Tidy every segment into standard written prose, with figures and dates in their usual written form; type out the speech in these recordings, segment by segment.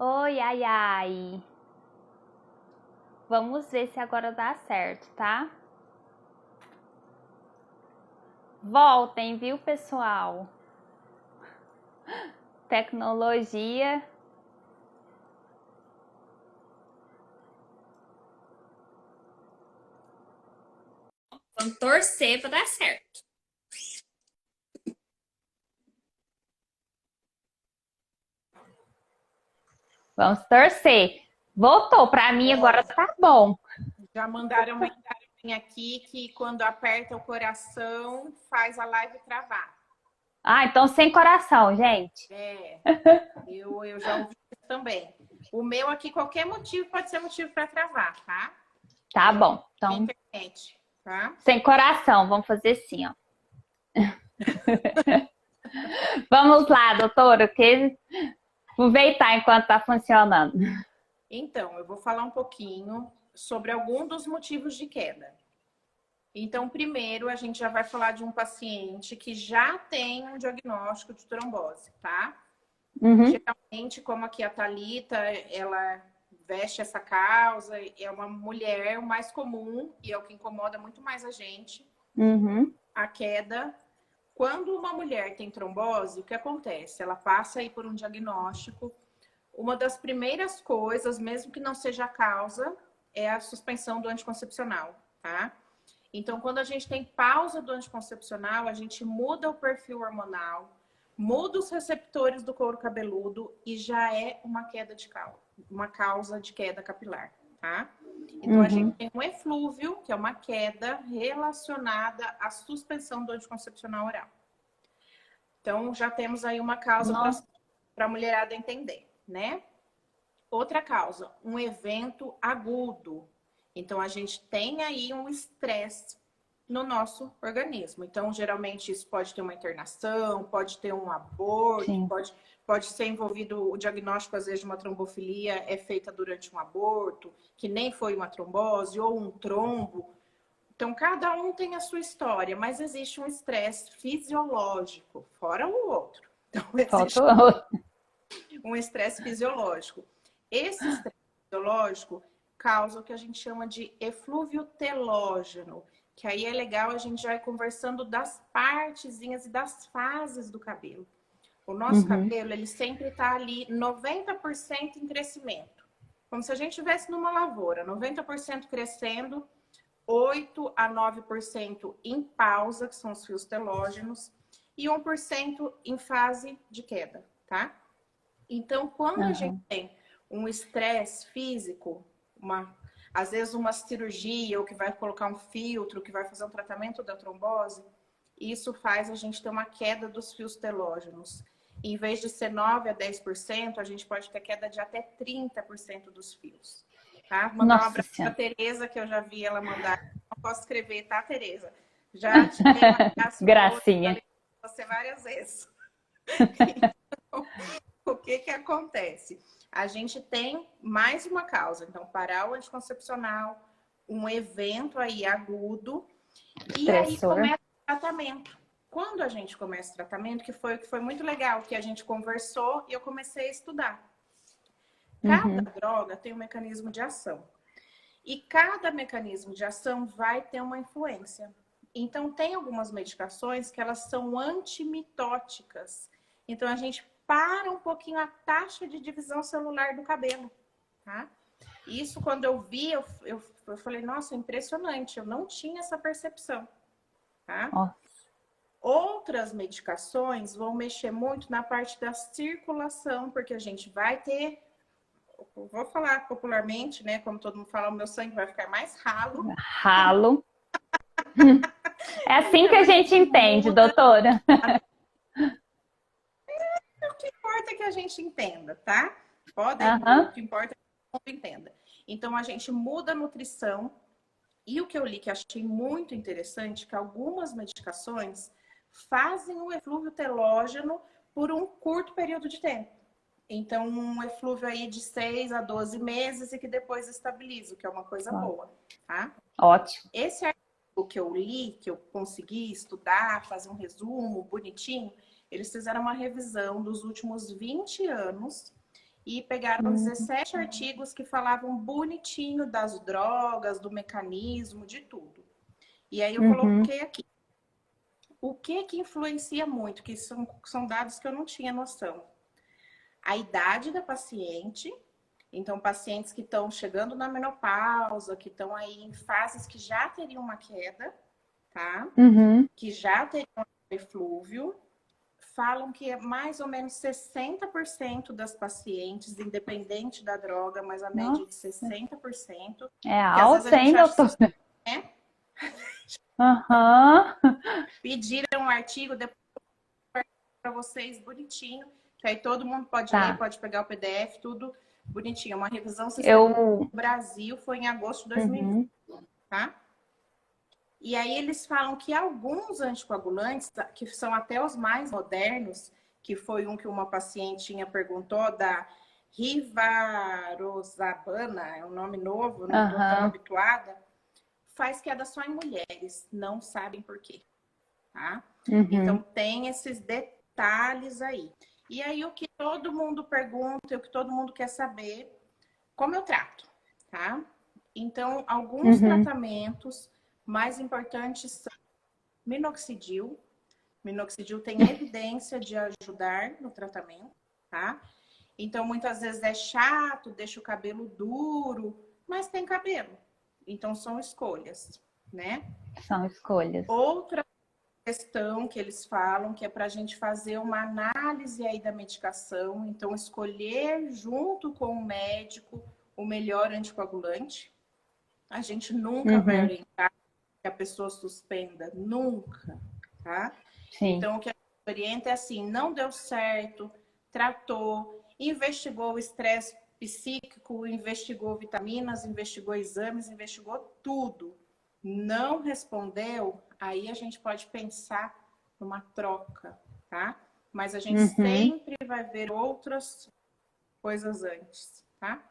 Oi, ai, ai. Vamos ver se agora dá certo, tá? Voltem, viu, pessoal? Tecnologia. Vamos torcer para dar certo. Vamos torcer. Voltou, pra mim agora tá bom. Já mandaram mensagem aqui que quando aperta o coração faz a live travar. Ah, então sem coração, gente. Eu já ouvi isso também. O meu aqui, qualquer motivo pode ser motivo para travar, tá? Tá bom. Na Então, internet, tá? sem coração, vamos fazer assim, ó. Vamos lá, doutora, que aproveitar enquanto tá funcionando. Então, eu vou falar um pouquinho sobre algum dos motivos de queda. Então, primeiro, a gente já vai falar de um paciente que já tem um diagnóstico de trombose, tá? Uhum, Geralmente, como aqui a Thalita, ela veste essa causa, é uma mulher, o mais comum, e é o que incomoda muito mais a gente, uhum. a queda. Quando uma mulher tem trombose, o que acontece? Ela passa aí por um diagnóstico. Uma das primeiras coisas, mesmo que não seja a causa, é a suspensão do anticoncepcional, tá? Então, quando a gente tem pausa do anticoncepcional, a gente muda o perfil hormonal, muda os receptores do couro cabeludo e já é uma queda de uma causa de queda capilar, tá? Então, a gente tem um eflúvio, que é uma queda relacionada à suspensão do anticoncepcional oral. Então, já temos aí uma causa para a mulherada entender, né? Outra causa, um evento agudo. Então, a gente tem aí um estresse no nosso organismo. Então, geralmente, isso pode ter uma internação, pode ter um aborto, Sim. pode ser envolvido o diagnóstico, às vezes, de uma trombofilia é feita durante um aborto, que nem foi uma trombose ou um trombo. Então, cada um tem a sua história, mas existe um estresse fisiológico, fora o outro. Então, existe Faltou. um estresse fisiológico. Esse estresse fisiológico causa o que a gente chama de eflúvio telógeno, que aí é legal a gente já ir conversando das partezinhas e das fases do cabelo. O nosso cabelo, ele sempre está ali 90% em crescimento. Como se a gente estivesse numa lavoura, 90% crescendo, 8 a 9% em pausa, que são os fios telógenos, e 1% em fase de queda, tá? Então, quando a gente tem um estresse físico, às vezes uma cirurgia, ou que vai colocar um filtro, que vai fazer um tratamento da trombose, isso faz a gente ter uma queda dos fios telógenos. Em vez de ser 9 a 10%, a gente pode ter queda de até 30% dos fios. Tá? Mandar um Nossa abraço para Senhora. Tereza, que eu já vi ela mandar. Não posso escrever, tá, Tereza? Já te dei um abraço hoje, Gracinha. falei com você várias vezes. O que que acontece? A gente tem mais uma causa. Então, parar o anticoncepcional, um evento aí agudo, e aí Estressor. começa o tratamento. Quando a gente começa o tratamento, que foi muito legal, que a gente conversou e eu comecei a estudar. Cada droga tem um mecanismo de ação. E cada mecanismo de ação vai ter uma influência. Então, tem algumas medicações que elas são antimitóticas. Então, a gente para um pouquinho a taxa de divisão celular do cabelo, tá? Isso, quando eu vi, eu falei, nossa, impressionante, eu não tinha essa percepção, tá? Ó. Outras medicações vão mexer muito na parte da circulação, porque a gente vai ter, vou falar popularmente, né? Como todo mundo fala, o meu sangue vai ficar mais ralo. Ralo. É assim que a gente entende, Muda. doutora. O que importa é que a gente entenda, tá? O que importa é que o mundo entenda. Então, a gente muda a nutrição. E o que eu li que achei muito interessante, que algumas medicações fazem o eflúvio telógeno por um curto período de tempo. Então, um eflúvio aí de 6 a 12 meses e que depois estabiliza, o que é uma coisa boa, tá? Ótimo. Esse artigo que eu li, que eu consegui estudar, fazer um resumo bonitinho, eles fizeram uma revisão dos últimos 20 anos e pegaram 17 artigos que falavam bonitinho das drogas, do mecanismo, de tudo. E aí eu coloquei aqui. O que influencia muito, que são dados que eu não tinha noção. A idade da paciente, então pacientes que estão chegando na menopausa, que estão aí em fases que já teriam uma queda, tá? Que já teriam eflúvio, falam que é mais ou menos 60% das pacientes, independente da droga, mas a média de 60%. É alta, hein, doutora? Pediram um artigo depois para vocês bonitinho, que aí todo mundo pode ler, pode pegar o PDF, tudo bonitinho. Uma revisão sistemática no Brasil foi em agosto de 2020, tá? E aí eles falam que alguns anticoagulantes, que são até os mais modernos, que foi um que uma pacientinha perguntou, da Rivaroxabana, é um nome novo, não estou tão habituada, faz queda só em mulheres, não sabem por quê, tá? Então tem esses detalhes aí. E aí o que todo mundo pergunta, o que todo mundo quer saber, como eu trato, tá? Então, alguns tratamentos mais importantes são minoxidil. Minoxidil tem evidência de ajudar no tratamento, tá? Então, muitas vezes é chato, deixa o cabelo duro, mas tem cabelo. Então, são escolhas, né? São escolhas. Outra questão que eles falam, que é para a gente fazer uma análise aí da medicação. Então, escolher junto com o médico o melhor anticoagulante. A gente nunca vai orientar que a pessoa suspenda, nunca, tá? Sim. Então, o que a gente orienta é assim, não deu certo, tratou, investigou o estresse psíquico, investigou vitaminas, investigou exames, investigou tudo. Não respondeu, aí a gente pode pensar numa troca, tá? Mas a gente sempre vai ver outras coisas antes, tá?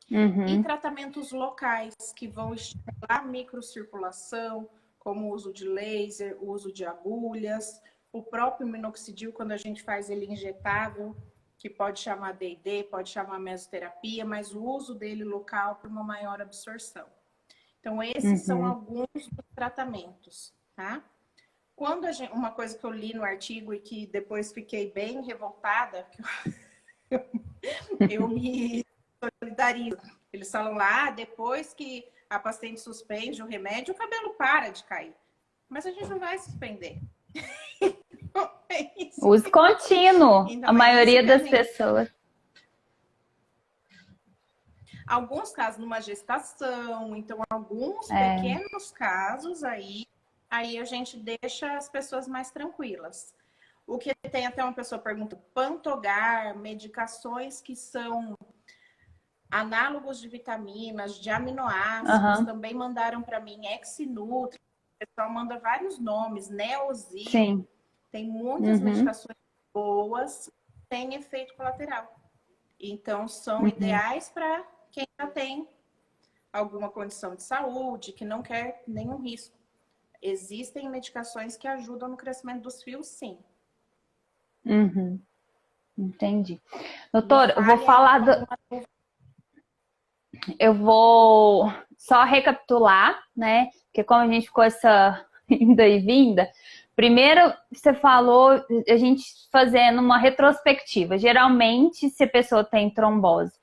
E tratamentos locais que vão estimular a microcirculação, como o uso de laser, o uso de agulhas, o próprio minoxidil, quando a gente faz ele injetável, que pode chamar DID, pode chamar mesoterapia, mas o uso dele local para uma maior absorção. Então, esses são alguns dos tratamentos, tá? Quando uma coisa que eu li no artigo e que depois fiquei bem revoltada, eu me solidarizo. Eles falam lá, depois que a paciente suspende o remédio, o cabelo para de cair. Mas a gente não vai suspender. Uso contínuo, então, a maioria das pessoas. Alguns casos numa gestação, então alguns pequenos casos aí a gente deixa as pessoas mais tranquilas. O que tem até uma pessoa pergunta, Pantogar, medicações que são análogos de vitaminas, de aminoácidos, também mandaram para mim, Exinutri, o pessoal manda vários nomes, Neozil. Sim. Tem muitas medicações boas, tem efeito colateral. Então, são ideais para quem já tem alguma condição de saúde, que não quer nenhum risco. Existem medicações que ajudam no crescimento dos fios, sim. Entendi. Doutora, eu vou falar Eu vou só recapitular, né? Porque como a gente ficou essa ida e vinda, primeiro você falou a gente fazendo uma retrospectiva. Geralmente, se a pessoa tem trombose,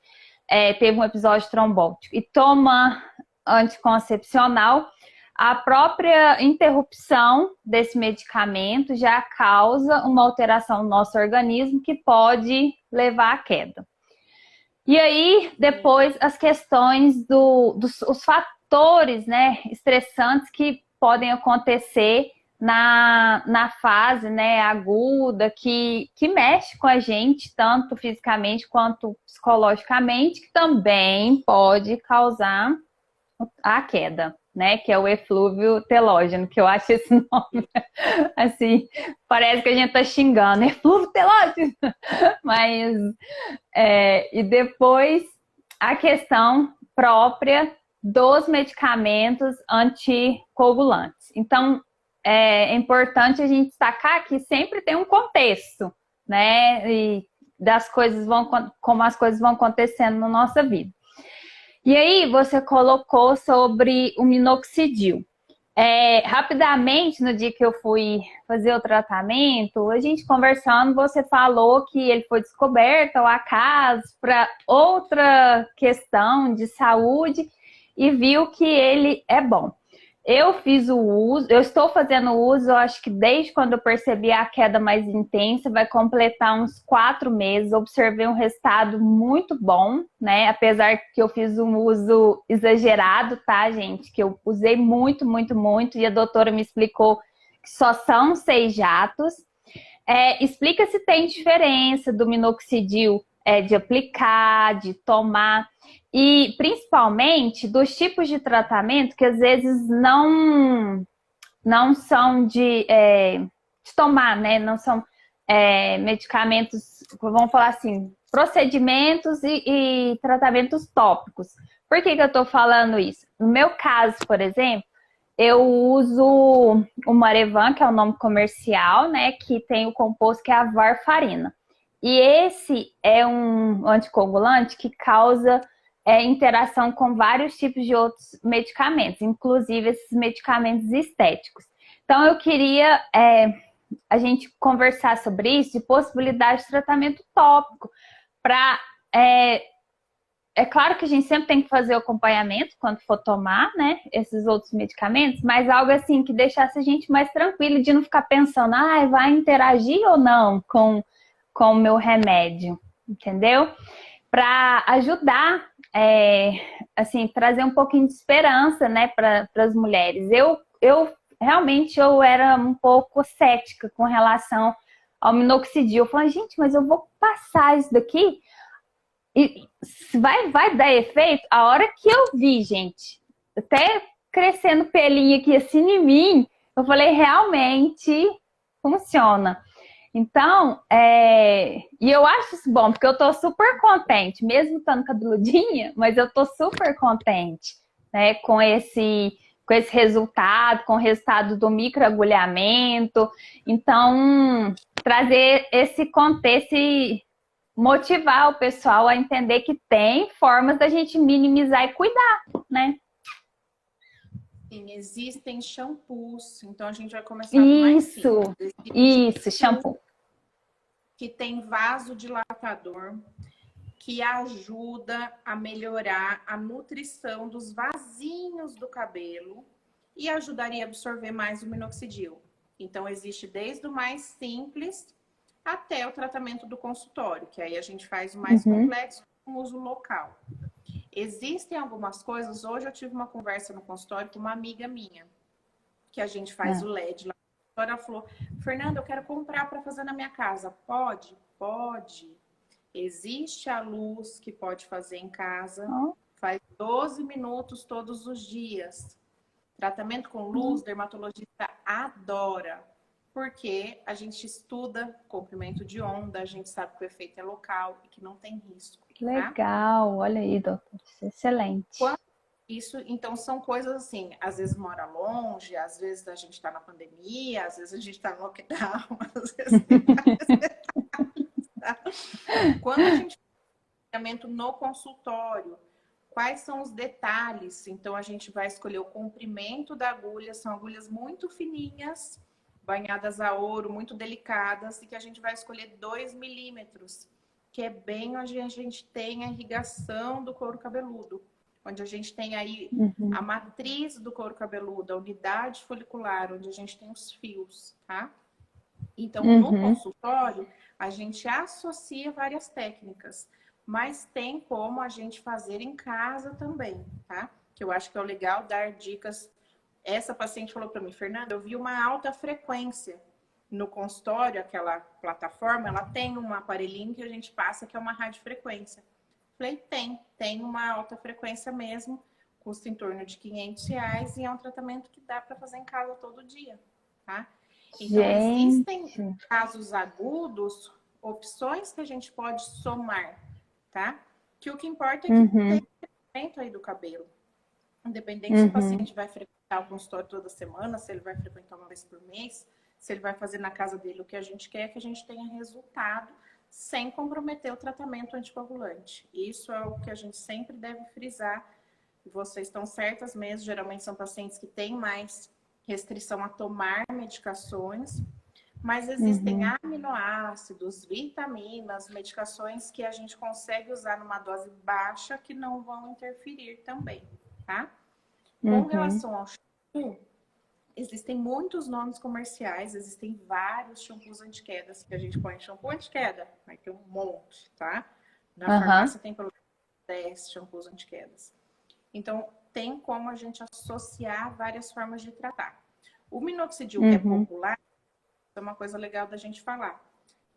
teve um episódio trombótico e toma anticoncepcional, a própria interrupção desse medicamento já causa uma alteração no nosso organismo que pode levar à queda. E aí, depois, as questões dos fatores, né, estressantes que podem acontecer na fase, né, aguda, que mexe com a gente, tanto fisicamente quanto psicologicamente, que também pode causar a queda, né, que é o eflúvio telógeno, que eu acho esse nome, assim, parece que a gente tá xingando, eflúvio telógeno, mas, e depois a questão própria dos medicamentos anticoagulantes. Então, é importante a gente destacar que sempre tem um contexto, né, e das coisas como as coisas vão acontecendo na nossa vida. E aí você colocou sobre o minoxidil. Rapidamente, no dia que eu fui fazer o tratamento, a gente conversando, você falou que ele foi descoberto ao acaso para outra questão de saúde e viu que ele é bom. Eu fiz o uso, eu estou fazendo o uso, eu acho que desde quando eu percebi a queda mais intensa, vai completar uns 4 meses, observei um resultado muito bom, né? Apesar que eu fiz um uso exagerado, tá, gente? Que eu usei muito, muito, muito, e a doutora me explicou que só são 6 jatos. Explica se tem diferença do minoxidil de aplicar, de tomar. E principalmente dos tipos de tratamento que às vezes não são de tomar, né? Não são medicamentos, vamos falar assim, procedimentos e tratamentos tópicos. Por que eu estou falando isso? No meu caso, por exemplo, eu uso o Marevan, que é o nome comercial, né? Que tem o composto que é a varfarina. E esse é um anticoagulante que causa interação com vários tipos de outros medicamentos, inclusive esses medicamentos estéticos. Então, eu queria a gente conversar sobre isso, de possibilidade de tratamento tópico. É claro que a gente sempre tem que fazer o acompanhamento quando for tomar, né, esses outros medicamentos, mas algo assim que deixasse a gente mais tranquilo, de não ficar pensando, vai interagir ou não com o meu remédio, entendeu? Para ajudar, assim, trazer um pouquinho de esperança, né, para as mulheres. Eu realmente era um pouco cética com relação ao minoxidil. Eu falei, gente, mas eu vou passar isso daqui e vai dar efeito? A hora que eu vi, gente, até crescendo pelinho aqui assim em mim, eu falei, realmente funciona. Então, e eu acho isso bom, porque eu tô super contente, mesmo estando cabeludinha, mas eu tô super contente, né, com esse resultado, com o resultado do microagulhamento. Então, trazer esse contexto e motivar o pessoal a entender que tem formas da gente minimizar e cuidar, né? Sim, existem shampoos, então a gente vai começar do mais simples. Isso, shampoo. Que tem vasodilatador, que ajuda a melhorar a nutrição dos vasinhos do cabelo e ajudaria a absorver mais o minoxidil. Então, existe desde o mais simples até o tratamento do consultório, que aí a gente faz o mais complexo com uso local. Existem algumas coisas, hoje eu tive uma conversa no consultório com uma amiga minha, que a gente faz o LED lá. Ela falou, Fernanda, eu quero comprar para fazer na minha casa. Pode? Pode. Existe a luz que pode fazer em casa. Faz 12 minutos todos os dias. Tratamento com luz, dermatologista adora. Porque a gente estuda comprimento de onda, a gente sabe que o efeito é local e que não tem risco. Legal, olha aí, doutor. Excelente. Isso, então, são coisas assim, às vezes mora longe, às vezes a gente está na pandemia, às vezes a gente está no lockdown, às vezes tem vários detalhes, tá? Quando a gente faz tratamento no consultório, quais são os detalhes? Então, a gente vai escolher o comprimento da agulha, são agulhas muito fininhas, banhadas a ouro, muito delicadas, e que a gente vai escolher 2 milímetros, que é bem onde a gente tem a irrigação do couro cabeludo. Onde a gente tem aí a matriz do couro cabeludo, a unidade folicular, onde a gente tem os fios, tá? Então, no consultório, a gente associa várias técnicas, mas tem como a gente fazer em casa também, tá? Que eu acho que é o legal dar dicas. Essa paciente falou para mim, Fernanda, eu vi uma alta frequência no consultório, aquela plataforma, ela tem um aparelhinho que a gente passa que é uma radiofrequência. Falei, tem uma alta frequência mesmo, custa em torno de R$500 e é um tratamento que dá para fazer em casa todo dia, tá? Então, existem casos agudos, opções que a gente pode somar, tá? Que o que importa é que tem tratamento aí do cabelo. Independente se o paciente vai frequentar o consultório toda semana, se ele vai frequentar uma vez por mês, se ele vai fazer na casa dele, o que a gente quer é que a gente tenha resultado sem comprometer o tratamento anticoagulante. Isso é o que a gente sempre deve frisar. Vocês estão certas mesmo, geralmente são pacientes que têm mais restrição a tomar medicações, mas existem aminoácidos, vitaminas, medicações que a gente consegue usar numa dose baixa que não vão interferir também, tá? Com relação ao shampoo, existem muitos nomes comerciais, existem vários shampoos anti-quedas que a gente põe shampoo anti-queda, vai ter um monte, tá? Na farmácia tem pelo menos 10 shampoos anti-quedas. Então, tem como a gente associar várias formas de tratar. O minoxidil que é popular, é uma coisa legal da gente falar.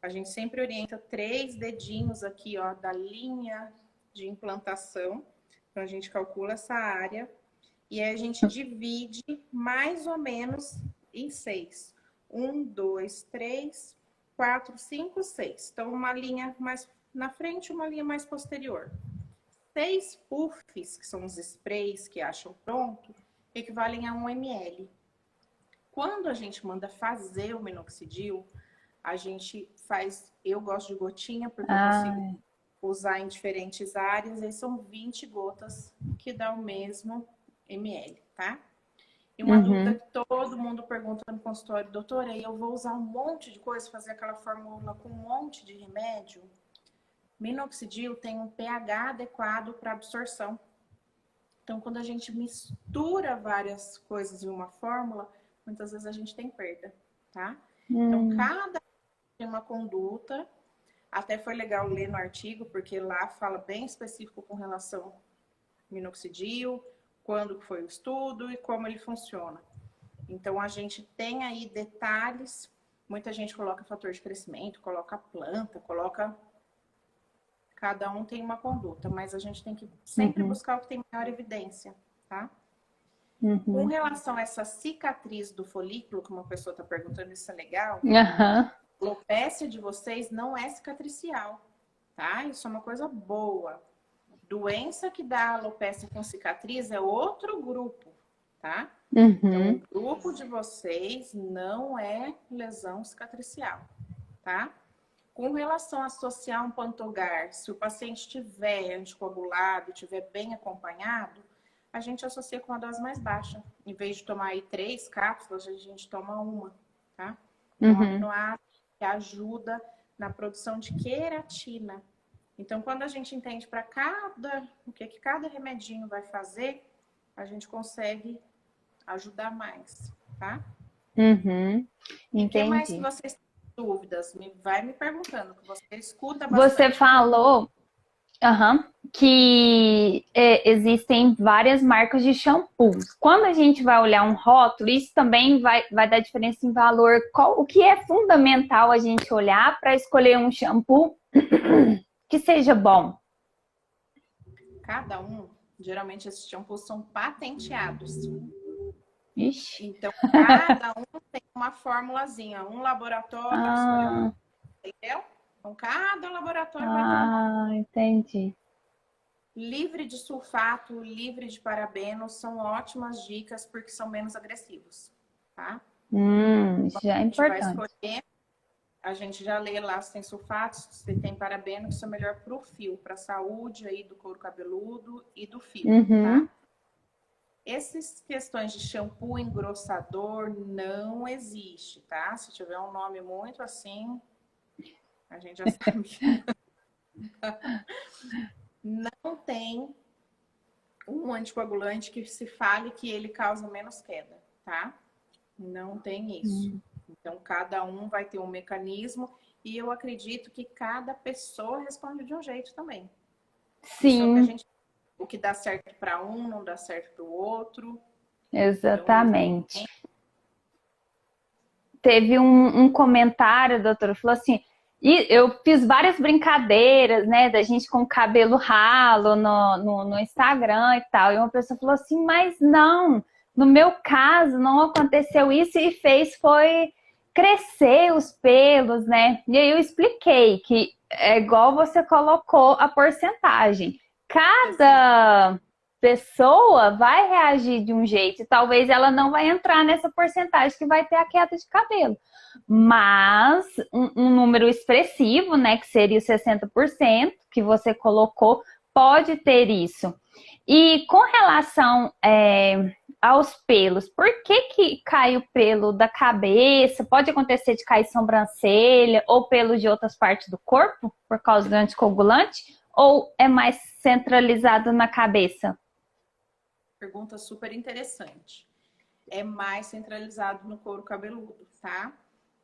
A gente sempre orienta 3 dedinhos aqui, ó, da linha de implantação. Então, a gente calcula essa área e aí a gente divide mais ou menos em 6. 1, 2, 3, 4, 5, 6. Então, uma linha mais na frente, uma linha mais posterior. 6 puffs, que são os sprays que acham pronto, equivalem a 1 ml. Quando a gente manda fazer o minoxidil, a gente faz... Eu gosto de gotinha, porque eu consigo usar em diferentes áreas. E são 20 gotas que dá o mesmo ml, tá? E uma dúvida que todo mundo pergunta no consultório: doutora, eu vou usar um monte de coisa, fazer aquela fórmula com um monte de remédio? Minoxidil tem um pH adequado para absorção. Então, quando a gente mistura várias coisas em uma fórmula, muitas vezes a gente tem perda, tá? Então, cada tem uma conduta. Até foi legal ler no artigo, porque lá fala bem específico com relação ao minoxidil, quando foi o estudo e como ele funciona. Então, a gente tem aí detalhes. Muita gente coloca fator de crescimento, coloca planta, coloca... Cada um tem uma conduta, mas a gente tem que sempre buscar o que tem maior evidência, tá? Com relação a essa cicatriz do folículo, que uma pessoa está perguntando, isso é legal. A alopécia de vocês não é cicatricial, tá? Isso é uma coisa boa. Doença que dá alopécia com cicatriz é outro grupo, tá? Então, o grupo de vocês não é lesão cicatricial, tá? Com relação a associar um Pantogar, se o paciente estiver anticoagulado, estiver bem acompanhado, a gente associa com a dose mais baixa. Em vez de tomar aí 3 cápsulas, a gente toma uma, tá? Um aminoácido que ajuda na produção de queratina. Então, quando a gente entende para o que cada remedinho vai fazer, a gente consegue ajudar mais, tá? Entendi. O que mais que vocês têm dúvidas? Vai me perguntando, que você escuta bastante. Você falou que existem várias marcas de shampoos. Quando a gente vai olhar um rótulo, isso também vai dar diferença em valor. O que é fundamental a gente olhar para escolher um shampoo que seja bom? Cada um, geralmente esses shampoos são patenteados. Ixi. Então, cada um tem uma formulazinha, um laboratório, entendeu? Então, cada laboratório vai ter uma. Entendi. Livre de sulfato, livre de parabeno, são ótimas dicas porque são menos agressivos, tá? Já é importante. Vai escolher, a gente já lê lá se tem sulfato, se tem parabeno, isso é melhor para o fio, para a saúde aí do couro cabeludo e do fio, tá? Essas questões de shampoo engrossador não existe, tá? Se tiver um nome muito assim, a gente já sabe. Não tem um anticoagulante que se fale que ele causa menos queda, tá? Não tem isso. Então, cada um vai ter um mecanismo e eu acredito que cada pessoa responde de um jeito também. Sim. O que dá certo para um, não dá certo para o outro. Exatamente. Então, teve um comentário, doutora, falou assim, e eu fiz várias brincadeiras, né, da gente com cabelo ralo no Instagram e tal. E uma pessoa falou assim, mas não, no meu caso não aconteceu isso e foi crescer os pelos, né? E aí eu expliquei que é igual você colocou a porcentagem. Cada pessoa vai reagir de um jeito e talvez ela não vai entrar nessa porcentagem que vai ter a queda de cabelo. Mas um número expressivo, né, que seria os 60% que você colocou, pode ter isso. E com relação aos pelos, por que cai o pelo da cabeça? Pode acontecer de cair sobrancelha ou pelo de outras partes do corpo por causa do anticoagulante? Ou é mais centralizado na cabeça? Pergunta super interessante. É mais centralizado no couro cabeludo, tá?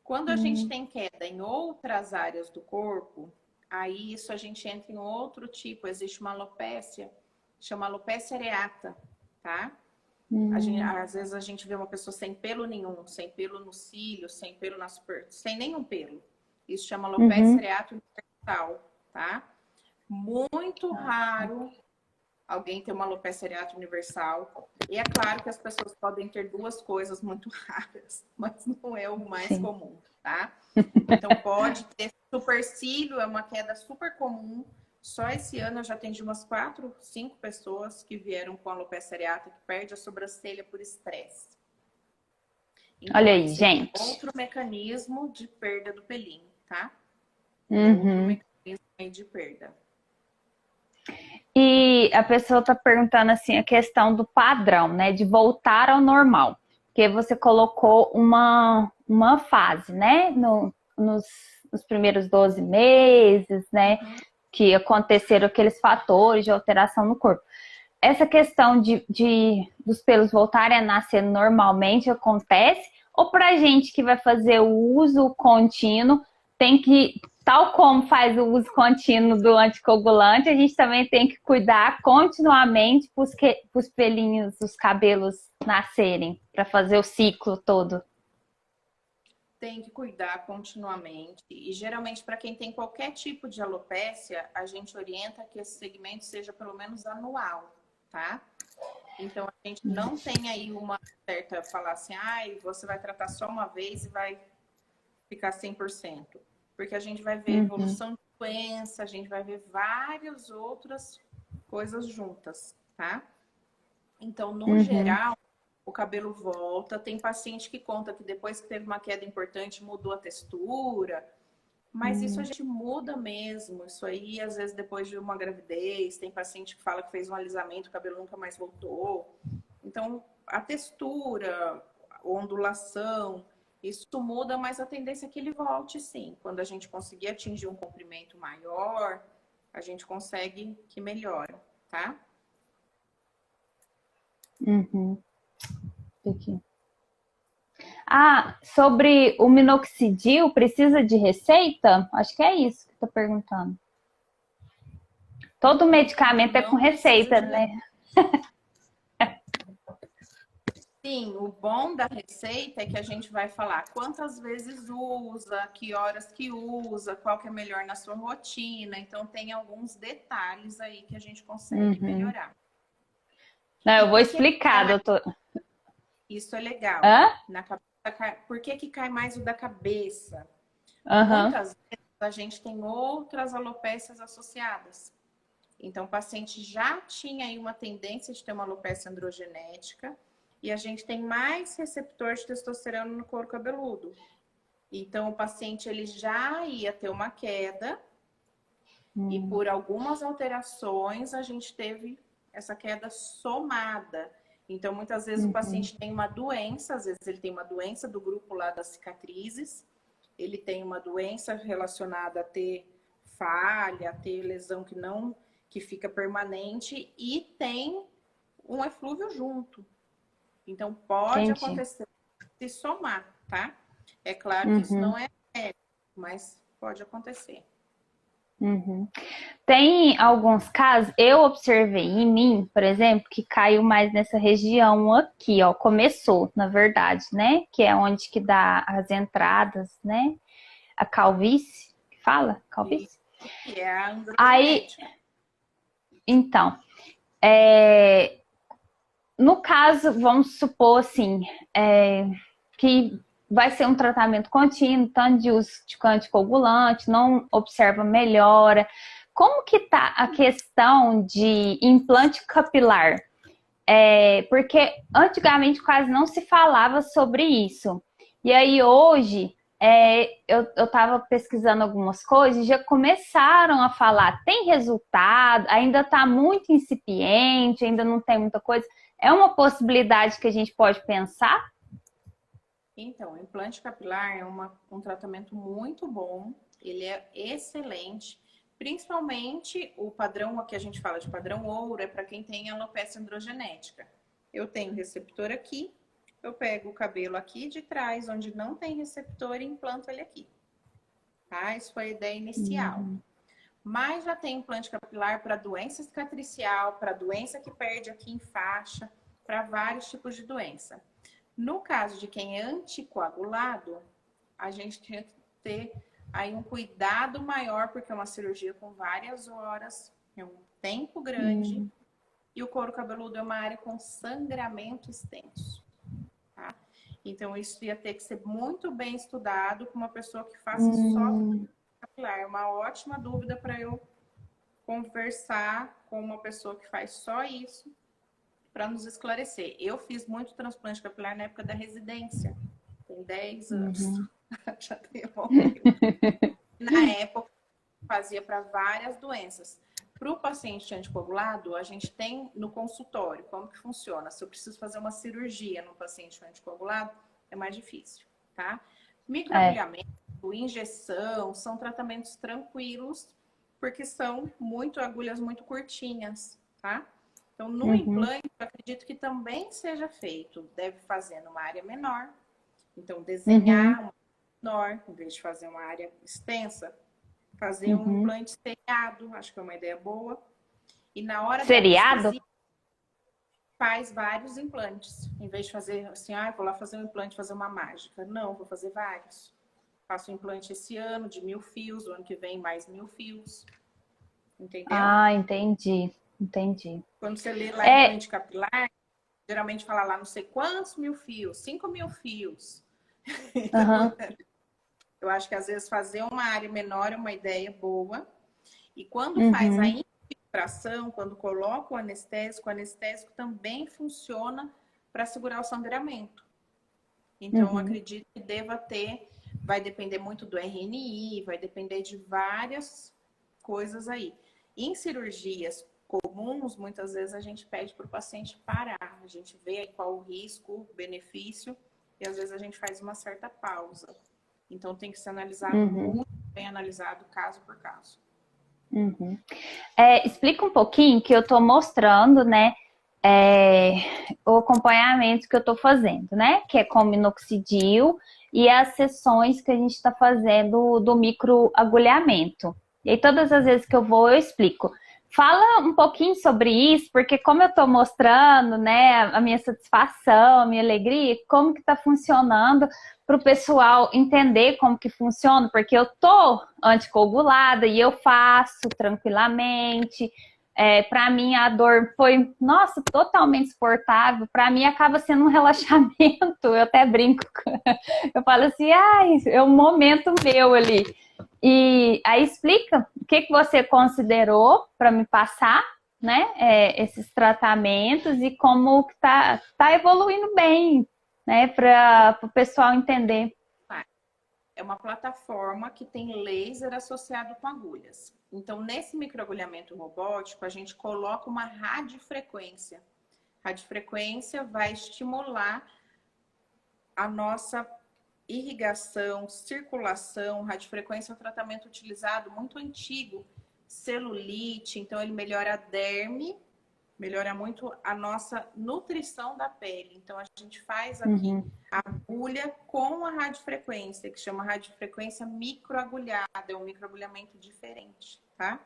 Quando a gente tem queda em outras áreas do corpo, aí isso a gente entra em outro tipo. Existe uma alopécia, chama alopécia areata, tá? Às vezes a gente vê uma pessoa sem pelo nenhum, sem pelo no cílio, sem pelo na sem nenhum pelo. Isso chama alopécia areata universal, tá? Muito raro alguém ter uma alopecia areata universal. E é claro que as pessoas podem ter duas coisas muito raras, mas não é o mais comum, tá? Então pode ter supercílio, é uma queda super comum. Só esse ano eu já atendi umas 4, 5 pessoas que vieram com alopecia areata que perde a sobrancelha por estresse. Então, olha aí, gente. Outro mecanismo de perda do pelinho, tá? Uhum. Outro mecanismo aí de perda. E a pessoa está perguntando assim a questão do padrão, né? De voltar ao normal. Porque você colocou uma fase, né? Nos primeiros 12 meses, né? Que aconteceram aqueles fatores de alteração no corpo. Essa questão dos pelos voltarem a nascer normalmente acontece? Ou pra gente que vai fazer o uso contínuo, tem que... Tal como faz o uso contínuo do anticoagulante, a gente também tem que cuidar continuamente para os pelinhos, os cabelos nascerem, para fazer o ciclo todo. Tem que cuidar continuamente. E geralmente, para quem tem qualquer tipo de alopécia, a gente orienta que esse segmento seja pelo menos anual, tá? Então, a gente não tem aí uma certa, falar assim, você vai tratar só uma vez e vai ficar 100%. Porque a gente vai ver evolução de doença, a gente vai ver várias outras coisas juntas, tá? Então, no geral, o cabelo volta. Tem paciente que conta que depois que teve uma queda importante, mudou a textura. Mas isso a gente muda mesmo. Isso aí, às vezes, depois de uma gravidez, tem paciente que fala que fez um alisamento, o cabelo nunca mais voltou. Então, a textura, a ondulação... Isso muda, mas a tendência é que ele volte, sim. Quando a gente conseguir atingir um comprimento maior, a gente consegue que melhore, tá? Aqui. Sobre o minoxidil, precisa de receita? Acho que é isso que está perguntando. Todo medicamento é com receita, né? Sim, o bom da receita é que a gente vai falar quantas vezes usa, que horas que usa, qual que é melhor na sua rotina. Então, tem alguns detalhes aí que a gente consegue melhorar. Não, eu vou explicar, doutor. Isso é legal. Na cabeça, por que cai mais o da cabeça? Muitas vezes a gente tem outras alopécias associadas. Então, o paciente já tinha aí uma tendência de ter uma alopécia androgenética. E a gente tem mais receptor de testosterona no couro cabeludo. Então, o paciente ele já ia ter uma queda e por algumas alterações a gente teve essa queda somada. Então, muitas vezes o paciente tem uma doença, às vezes ele tem uma doença do grupo lá das cicatrizes, ele tem uma doença relacionada a ter falha, a ter lesão que fica permanente e tem um eflúvio junto. Então, pode acontecer se somar, tá? É claro que isso não é médico, mas pode acontecer. Tem alguns casos, eu observei em mim, por exemplo, que caiu mais nessa região aqui, ó. Começou, na verdade, né? Que é onde que dá as entradas, né? A calvície, que fala? Calvície? Que é a androgenética. Aí, então, no caso, vamos supor assim, que vai ser um tratamento contínuo, tanto de uso de anticoagulante, não observa melhora. Como que tá a questão de implante capilar? porque antigamente quase não se falava sobre isso. E aí hoje eu estava pesquisando algumas coisas e já começaram a falar, tem resultado, ainda está muito incipiente, ainda não tem muita coisa. É uma possibilidade que a gente pode pensar? Então, o implante capilar é um tratamento muito bom, ele é excelente, principalmente o padrão, que a gente fala de padrão ouro, é para quem tem alopecia androgenética. Eu tenho receptor aqui, eu pego o cabelo aqui de trás, onde não tem receptor, e implanto ele aqui. Tá? Isso foi a ideia inicial. Mas já tem implante capilar para doença cicatricial, para doença que perde aqui em faixa, para vários tipos de doença. No caso de quem é anticoagulado, a gente tem que ter aí um cuidado maior, porque é uma cirurgia com várias horas, é um tempo grande, e o couro cabeludo é uma área com sangramento extenso. Tá? Então, isso ia ter que ser muito bem estudado com uma pessoa que faça só capilar. É uma ótima dúvida para eu conversar com uma pessoa que faz só isso, para nos esclarecer. Eu fiz muito transplante capilar na época da residência, tem 10 anos. Já tem um tempo. Na época, fazia para várias doenças. Para o paciente anticoagulado, a gente tem no consultório, como que funciona? Se eu preciso fazer uma cirurgia no paciente anticoagulado, é mais difícil, tá? Microagulhamento, injeção, são tratamentos tranquilos, porque são agulhas muito curtinhas, tá? Então, no implante, eu acredito que também seja feito. Deve fazer numa área menor. Então, desenhar uma menor, em vez de fazer uma área extensa, fazer um implante seriado, acho que é uma ideia boa. E na hora da anestesia, faz vários implantes. Em vez de fazer assim, vou lá fazer um implante, fazer uma mágica. Não, vou fazer vários. Faço um implante esse ano de 1000 fios, o ano que vem mais 1000 fios. Entendeu? Ah, entendi. Quando você lê lá implante capilar, geralmente fala lá não sei quantos 1000 fios, 5000 fios. Então, eu acho que às vezes fazer uma área menor é uma ideia boa. E quando faz a infiltração, quando coloca o anestésico também funciona para segurar o sangramento. Então, eu acredito que vai depender muito do RNI, vai depender de várias coisas aí. Em cirurgias comuns, muitas vezes a gente pede para o paciente parar. A gente vê aí qual o risco, o benefício, e às vezes a gente faz uma certa pausa. Então tem que ser analisado muito bem analisado, caso por caso. Explica um pouquinho que eu estou mostrando, né? O acompanhamento que eu estou fazendo, né? Que é com minoxidil e as sessões que a gente está fazendo do microagulhamento. E aí, todas as vezes que eu vou, eu explico. Fala um pouquinho sobre isso, porque como eu estou mostrando, né, a minha satisfação, a minha alegria, como que está funcionando para o pessoal entender como que funciona, porque eu tô anticoagulada e eu faço tranquilamente. Para mim a dor foi, nossa, totalmente suportável. Para mim acaba sendo um relaxamento. Eu até brinco, eu falo assim, é um momento meu ali. E aí explica o que você considerou para me passar, né? Esses tratamentos e como que tá evoluindo bem, né? Para o pessoal entender. É uma plataforma que tem laser associado com agulhas. Então, nesse microagulhamento robótico, a gente coloca uma radiofrequência. Radiofrequência vai estimular a nossa irrigação, circulação. Radiofrequência é um tratamento utilizado muito antigo, celulite, então ele melhora a derme, melhora muito a nossa nutrição da pele. Então a gente faz aqui a agulha com a radiofrequência, que chama radiofrequência microagulhada, é um microagulhamento diferente, tá?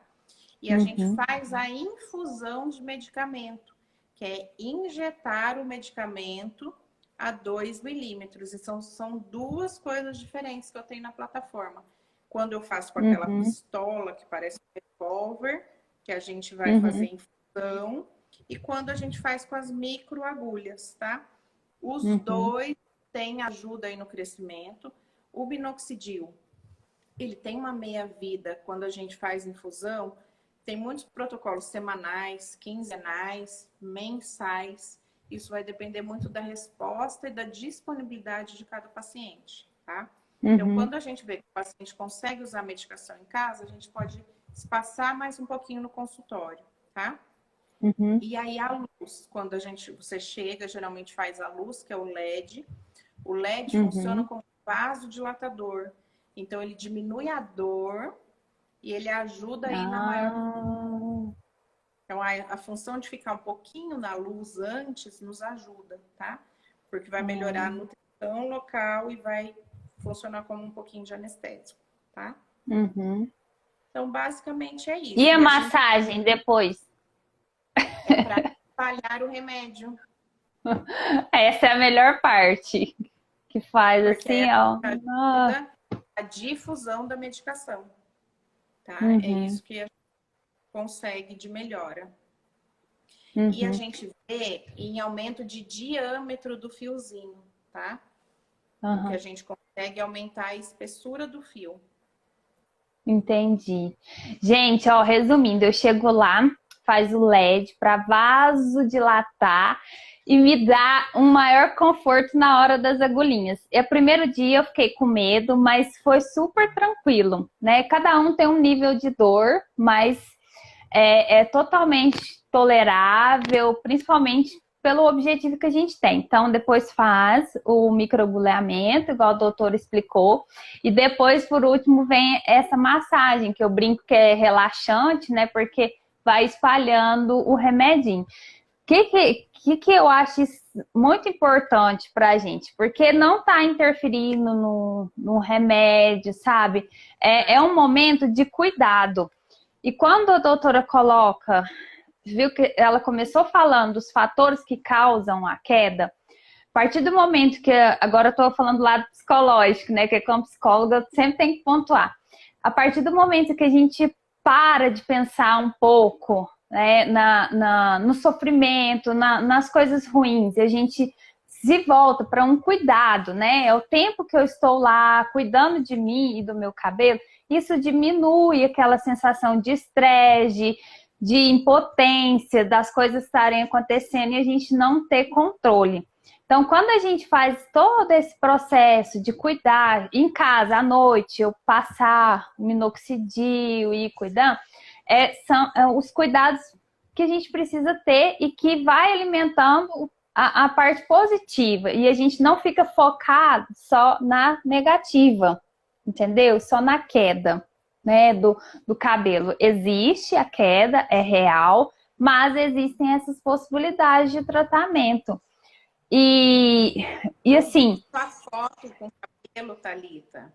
E a gente faz a infusão de medicamento, que é injetar o medicamento a 2 milímetros. E são duas coisas diferentes que eu tenho na plataforma. Quando eu faço com aquela pistola que parece um revólver, que a gente vai fazer infusão, e quando a gente faz com as microagulhas, tá? Os dois têm ajuda aí no crescimento. O minoxidil, ele tem uma meia-vida quando a gente faz infusão, Tem muitos protocolos semanais, quinzenais, mensais. Isso vai depender muito da resposta e da disponibilidade de cada paciente, tá? Então, quando a gente vê que o paciente consegue usar a medicação em casa, a gente pode espaçar mais um pouquinho no consultório, tá? E aí a luz, quando você chega, geralmente faz a luz, que é o LED. O LED funciona como vasodilatador. Então, ele diminui a dor e ele ajuda aí na maior... Então, a função de ficar um pouquinho na luz antes nos ajuda, tá? Porque vai melhorar a nutrição local e vai funcionar como um pouquinho de anestésico, tá? Então, basicamente é isso. E a massagem depois? É para espalhar o remédio. Essa é a melhor parte. Que faz Porque assim, ó. Ajuda a difusão da medicação, tá? É isso que a gente consegue de melhora. E a gente vê em aumento de diâmetro do fiozinho, tá? Porque a gente consegue aumentar a espessura do fio. Entendi. Gente, ó, resumindo, eu chego lá, faz o LED para vasodilatar e me dá um maior conforto na hora das agulhinhas. E o primeiro dia eu fiquei com medo, mas foi super tranquilo, né? Cada um tem um nível de dor, mas é totalmente tolerável, principalmente pelo objetivo que a gente tem. Então, depois faz o microagulhamento, igual o doutor explicou, e depois, por último, vem essa massagem, que eu brinco que é relaxante, né? Porque vai espalhando o remedinho. O que eu acho muito importante pra gente? Porque não tá interferindo no remédio, sabe? É um momento de cuidado. E quando a doutora coloca, viu que ela começou falando dos fatores que causam a queda, a partir do momento que, agora eu estou falando do lado psicológico, né, que como psicóloga sempre tem que pontuar, a partir do momento que a gente para de pensar um pouco, né, no sofrimento, nas coisas ruins, e a gente se volta para um cuidado, né, é o tempo que eu estou lá cuidando de mim e do meu cabelo, isso diminui aquela sensação de estresse, de impotência, das coisas estarem acontecendo e a gente não ter controle. Então, quando a gente faz todo esse processo de cuidar em casa, à noite, eu passar o minoxidil e ir cuidando, são os cuidados que a gente precisa ter e que vai alimentando a parte positiva. E a gente não fica focado só na negativa, entendeu? Só na queda, né, do cabelo. Existe a queda, é real, mas existem essas possibilidades de tratamento. E assim... A foto com o cabelo, Thalita,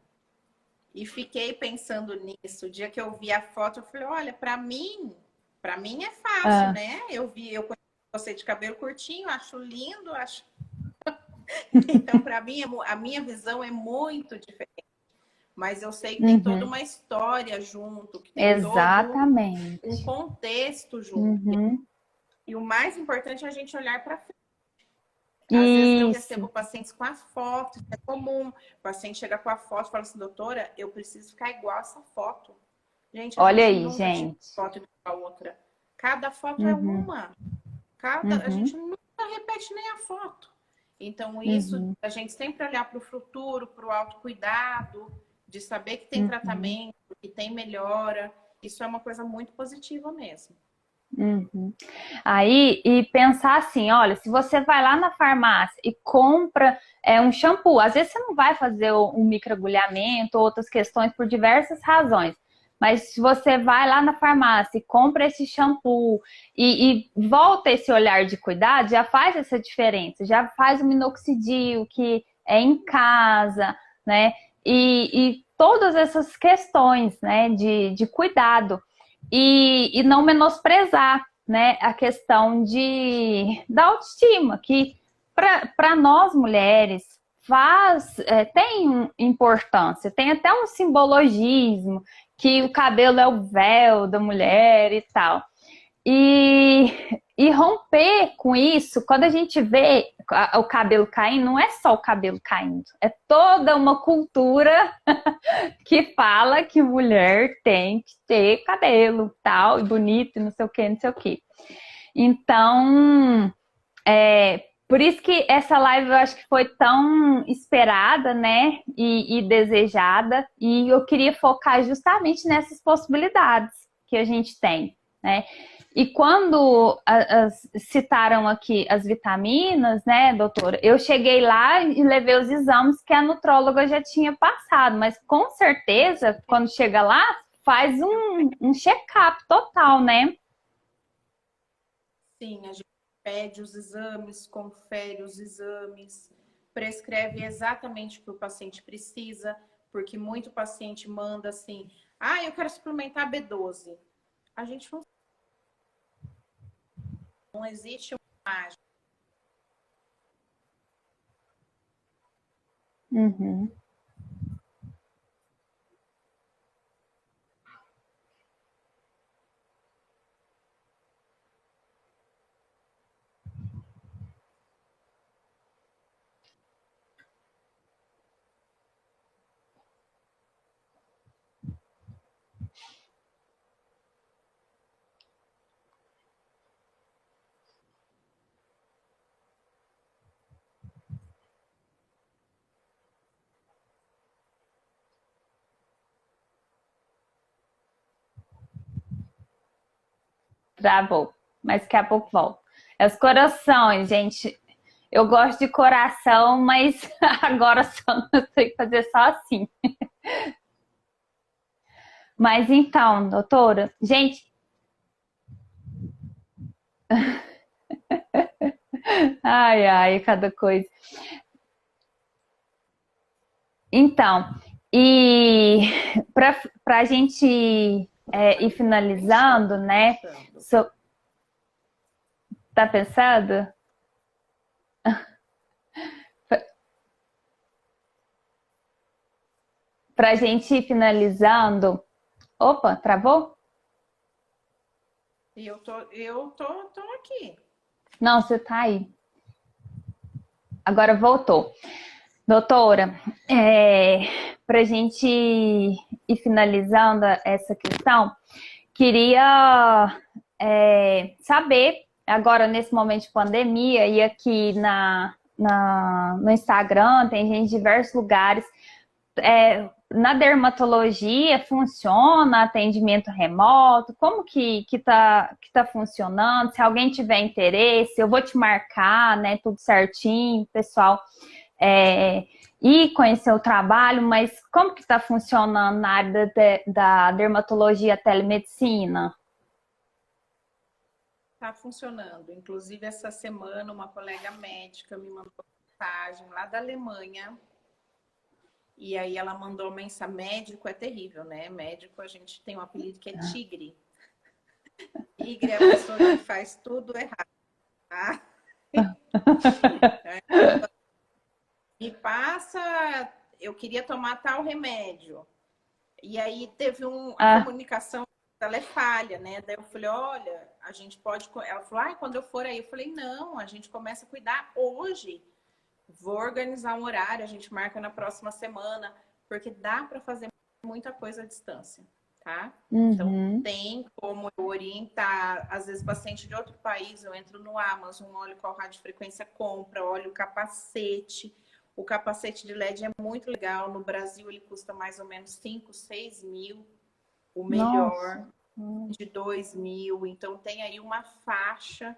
e fiquei pensando nisso. O dia que eu vi a foto, eu falei, olha, para mim é fácil, né? Eu conheço você de cabelo curtinho, acho lindo, acho... Então, para mim, a minha visão é muito diferente. Mas eu sei que tem toda uma história junto, que tem todo um contexto junto. E o mais importante é a gente olhar para frente. Às vezes eu recebo pacientes com as fotos, é comum. O paciente chega com a foto e fala assim, doutora, eu preciso ficar igual essa foto. Gente, olha aí, gente. Foto igual a outra. Cada foto é uma. A gente nunca repete nem a foto. Então, isso, a gente sempre olhar para o futuro, para o autocuidado, de saber que tem tratamento, que tem melhora. Isso é uma coisa muito positiva mesmo. Aí, e pensar assim, olha, se você vai lá na farmácia e compra um shampoo, às vezes você não vai fazer um microagulhamento, outras questões por diversas razões, mas se você vai lá na farmácia e compra esse shampoo e volta esse olhar de cuidado, já faz essa diferença, já faz o minoxidil que é em casa, né? E todas essas questões, né, de cuidado. E não menosprezar, né, a questão da autoestima, que para nós mulheres tem importância, tem até um simbologismo, que o cabelo é o véu da mulher e tal. E romper com isso, quando a gente vê o cabelo caindo, não é só o cabelo caindo, é toda uma cultura que fala que mulher tem que ter cabelo tal, e bonito, e não sei o que, não sei o que. Então, por isso que essa live eu acho que foi tão esperada, né, e desejada, e eu queria focar justamente nessas possibilidades que a gente tem, né. E quando citaram aqui as vitaminas, né, doutora, eu cheguei lá e levei os exames que a nutróloga já tinha passado, mas com certeza, quando chega lá, faz um check-up total, né? Sim, a gente pede os exames, confere os exames, prescreve exatamente o que o paciente precisa, porque muito paciente manda assim, eu quero suplementar B12. A gente não existe uma mágica. Uhum. Travou, mas daqui a pouco volta. É os corações, gente. Eu gosto de coração, mas agora só não sei fazer só assim. Mas então, doutora, gente, ai, ai, cada coisa. Então, e para a gente ir finalizando, né? Tá pensando? Para a gente ir finalizando. Opa, travou? E eu tô aqui. Não, você tá aí. Agora voltou. Doutora, para a gente ir finalizando essa questão, queria saber, agora nesse momento de pandemia, e aqui no Instagram, tem gente de diversos lugares, na dermatologia funciona atendimento remoto? Como que tá funcionando? Se alguém tiver interesse, eu vou te marcar, né? Tudo certinho, pessoal. E conhecer o trabalho, mas como que está funcionando na área da dermatologia telemedicina? Tá funcionando. Inclusive, essa semana, uma colega médica me mandou mensagem lá da Alemanha. E aí ela mandou mensagem. Médico é terrível, né? Médico, a gente tem um apelido que é tigre. Tigre é a pessoa que faz tudo errado, tá? Me passa, eu queria tomar tal remédio. E aí teve a comunicação, ela é falha, né? Daí eu falei, olha, a gente pode... Ela falou, quando eu for aí. Eu falei, não, a gente começa a cuidar hoje. Vou organizar um horário, a gente marca na próxima semana, porque dá para fazer muita coisa à distância, tá? Uhum. Então, tem como eu orientar, às vezes, paciente de outro país, eu entro no Amazon, olho qual radiofrequência compra, olho o capacete. O capacete de LED é muito legal. No Brasil, ele custa mais ou menos 5, 6 mil. O melhor, de 2 mil. Então, tem aí uma faixa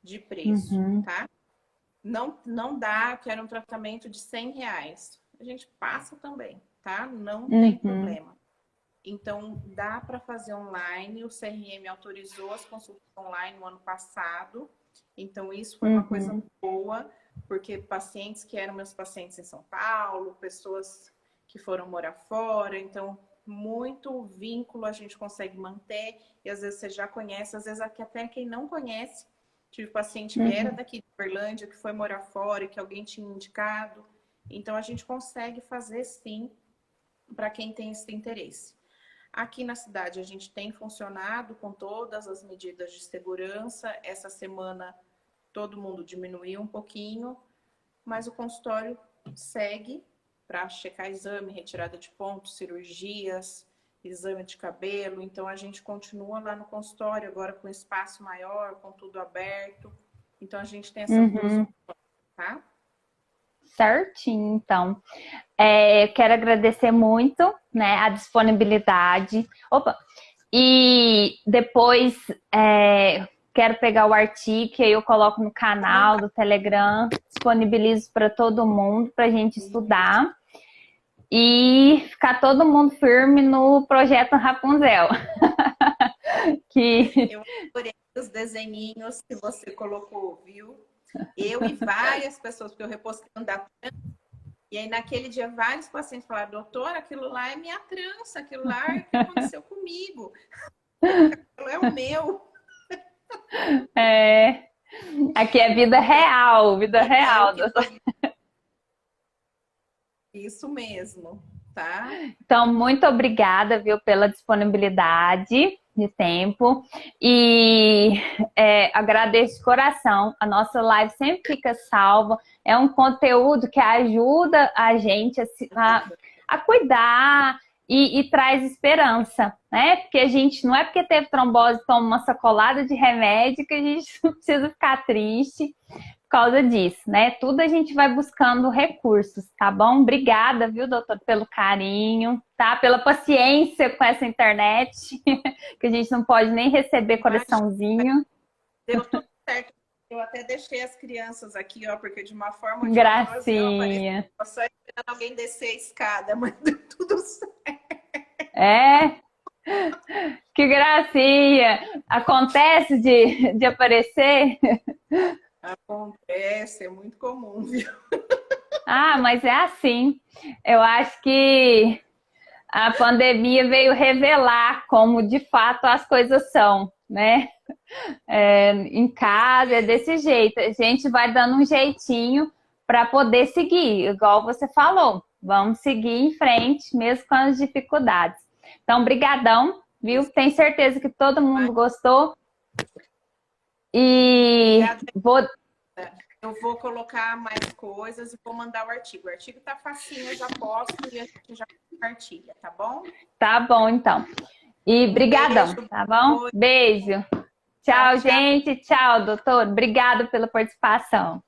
de preço, tá? Não dá, quero um tratamento de R$100. A gente passa também, tá? Não tem problema. Então, dá para fazer online. O CRM autorizou as consultas online no ano passado. Então, isso foi uma coisa boa, porque pacientes que eram meus pacientes em São Paulo, pessoas que foram morar fora, então, muito vínculo a gente consegue manter. E às vezes você já conhece, às vezes até quem não conhece. Tive paciente que era daqui de Uberlândia, que foi morar fora, que alguém tinha indicado. Então, a gente consegue fazer sim, para quem tem esse interesse. Aqui na cidade a gente tem funcionado com todas as medidas de segurança. Essa semana todo mundo diminuiu um pouquinho, mas o consultório segue para checar exame, retirada de pontos, cirurgias, exame de cabelo. Então a gente continua lá no consultório, agora com espaço maior, com tudo aberto. Então a gente tem essas duas opções, tá? Certinho, então. Quero agradecer muito, né, a disponibilidade. Opa! E depois quero pegar o artigo e aí eu coloco no canal do Telegram, disponibilizo para todo mundo para a gente estudar e ficar todo mundo firme no projeto Rapunzel. Eu adorei os desenhinhos que você colocou, viu? Eu e várias pessoas, porque eu repostei um da trança, e aí naquele dia vários pacientes falaram, doutora, aquilo lá é minha trança, aquilo lá é o que aconteceu comigo, aquilo é o meu. Aqui é vida real, doutora. Isso mesmo, tá? Então, muito obrigada, viu, pela disponibilidade de tempo e agradeço de coração. A nossa live sempre fica salva. É um conteúdo que ajuda a gente a cuidar e traz esperança, né? Porque a gente não é porque teve trombose, toma uma sacolada de remédio que a gente não precisa ficar triste por causa disso, né? Tudo a gente vai buscando recursos, tá bom? Obrigada, viu, doutor, pelo carinho, tá? Pela paciência com essa internet, que a gente não pode nem receber coraçãozinho. Deu tudo certo. Eu até deixei as crianças aqui, ó, porque de uma forma ou de Gracinha. outra, eu só esperando alguém descer a escada, mas deu tudo certo. Que gracinha. Acontece de aparecer? Acontece, é muito comum, viu? Mas é assim. Eu acho que a pandemia veio revelar como de fato as coisas são, né? Em casa é desse jeito. A gente vai dando um jeitinho para poder seguir, igual você falou. Vamos seguir em frente, mesmo com as dificuldades. Então, brigadão, viu? Tenho certeza que todo mundo gostou. E eu vou colocar mais coisas e vou mandar o artigo. O artigo tá facinho, eu já posto e a gente já compartilha, tá bom? Tá bom, então. E brigadão, tá bom? Beijo. Tchau, gente. Tchau, doutor. Obrigado pela participação.